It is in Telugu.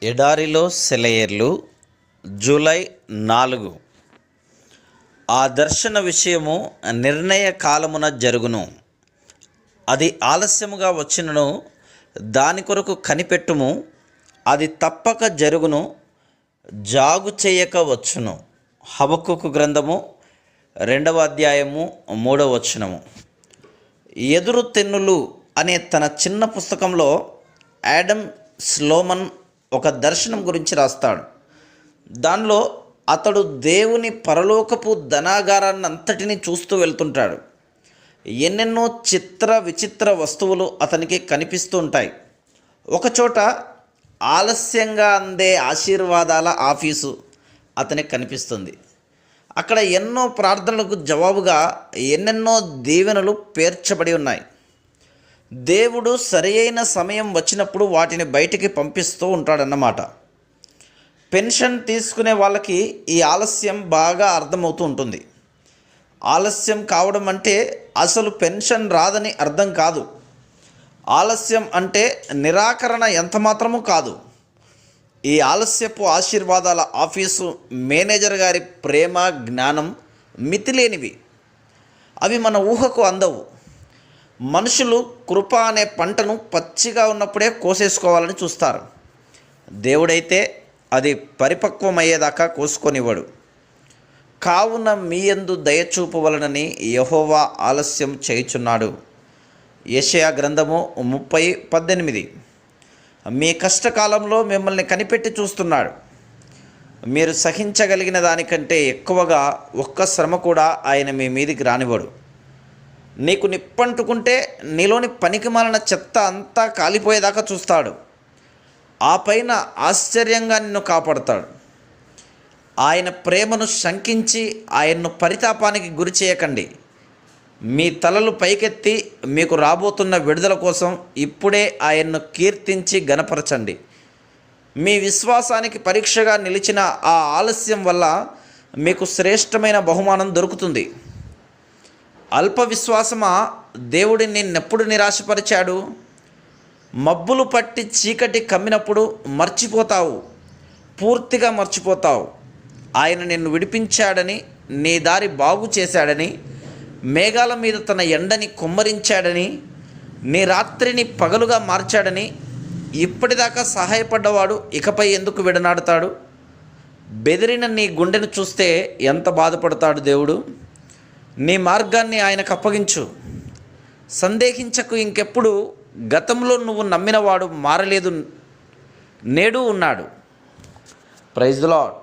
ఎడారిలో సెలయేర్లు జూలై 4. ఆ దర్శన విషయము నిర్ణయ కాలమున జరుగును. అది ఆలస్యముగా వచ్చినను దాని కొరకు కనిపెట్టుము. అది తప్పక జరుగును, జాగు చేయక వచ్చును. హబక్కూకు గ్రంథము 2వ అధ్యాయము 3వ వచనము. ఎదురు తెన్నులు అనే తన చిన్న పుస్తకంలో యాడమ్ స్లోమన్ ఒక దర్శనం గురించి రాస్తాడు. దానిలో అతడు దేవుని పరలోకపు ధనాగారాన్ని అంతటినీ చూస్తూ వెళ్తుంటాడు. ఎన్నెన్నో చిత్ర విచిత్ర వస్తువులు అతనికి కనిపిస్తూ ఉంటాయి. ఒకచోట ఆలస్యంగా అందే ఆశీర్వాదాల ఆఫీసు అతనికి కనిపిస్తుంది. అక్కడ ఎన్నో ప్రార్థనలకు జవాబుగా ఎన్నెన్నో దీవెనలు పేర్చబడి ఉన్నాయి. దేవుడు సరియైన సమయం వచ్చినప్పుడు వాటిని బయటికి పంపిస్తూ ఉంటాడన్నమాట. పెన్షన్ తీసుకునే వాళ్ళకి ఈ ఆలస్యం బాగా అర్థమవుతూ ఉంటుంది. ఆలస్యం కావడం అంటే అసలు పెన్షన్ రాదని అర్థం కాదు. ఆలస్యం అంటే నిరాకరణ ఎంతమాత్రమూ కాదు. ఈ ఆలస్యపు ఆశీర్వాదాల ఆఫీసు మేనేజర్ గారి ప్రేమ జ్ఞానం మితిలేనివి. అవి మన ఊహకు అందవు. మనుషులు కృప అనే పంటను పచ్చిగా ఉన్నప్పుడే కోసేసుకోవాలని చూస్తారు. దేవుడైతే అది పరిపక్వమయ్యేదాకా కోసుకొనివ్వడు. కావున మీ యందు దయచూపవలనని యెహోవా ఆలస్యం చేయుచున్నాడు. యెషయా గ్రంథము 30:18. మీ కష్టకాలంలో మిమ్మల్ని కనిపెట్టి చూస్తున్నాడు. మీరు సహించగలిగిన దానికంటే ఎక్కువగా ఒక్క శ్రమ కూడా ఆయన మీ మీదికి రానివ్వడు. నీకు నిప్పంటుకుంటే నీలోని పనికిమాలిన చెత్త అంతా కాలిపోయేదాకా చూస్తాడు. ఆ పైన ఆశ్చర్యంగా నిన్ను కాపాడుతాడు. ఆయన ప్రేమను శంకించి ఆయన్ను పరితాపానికి గురి చేయకండి. మీ తలలు పైకెత్తి మీకు రాబోతున్న విడుదల కోసం ఇప్పుడే ఆయన్ను కీర్తించి గణపరచండి. మీ విశ్వాసానికి పరీక్షగా నిలిచిన ఆ ఆలస్యం వల్ల మీకు శ్రేష్టమైన బహుమానం దొరుకుతుంది. అల్ప విశ్వాసమా, దేవుడు నిన్నెప్పుడు నిరాశపరిచాడు? మబ్బులు పట్టి చీకటి కమ్మినప్పుడు మర్చిపోతావు, పూర్తిగా మర్చిపోతావు. ఆయన నిన్ను విడిపించాడని, నీ దారి బాగు చేశాడని, మేఘాల మీద తన ఎండని కుమ్మరించాడని, నీ రాత్రిని పగలుగా మార్చాడని. ఇప్పటిదాకా సహాయపడ్డవాడు ఇకపై ఎందుకు విడనాడుతాడు? బెదిరిన నీ గుండెను చూస్తే ఎంత బాధపడతాడు దేవుడు? నీ మార్గాన్ని ఆయనకు అప్పగించు. సందేహించకు ఇంకెప్పుడు. గతంలో నువ్వు నమ్మినవాడు మారలేదు, నేడు ఉన్నాడు. Praise the lord.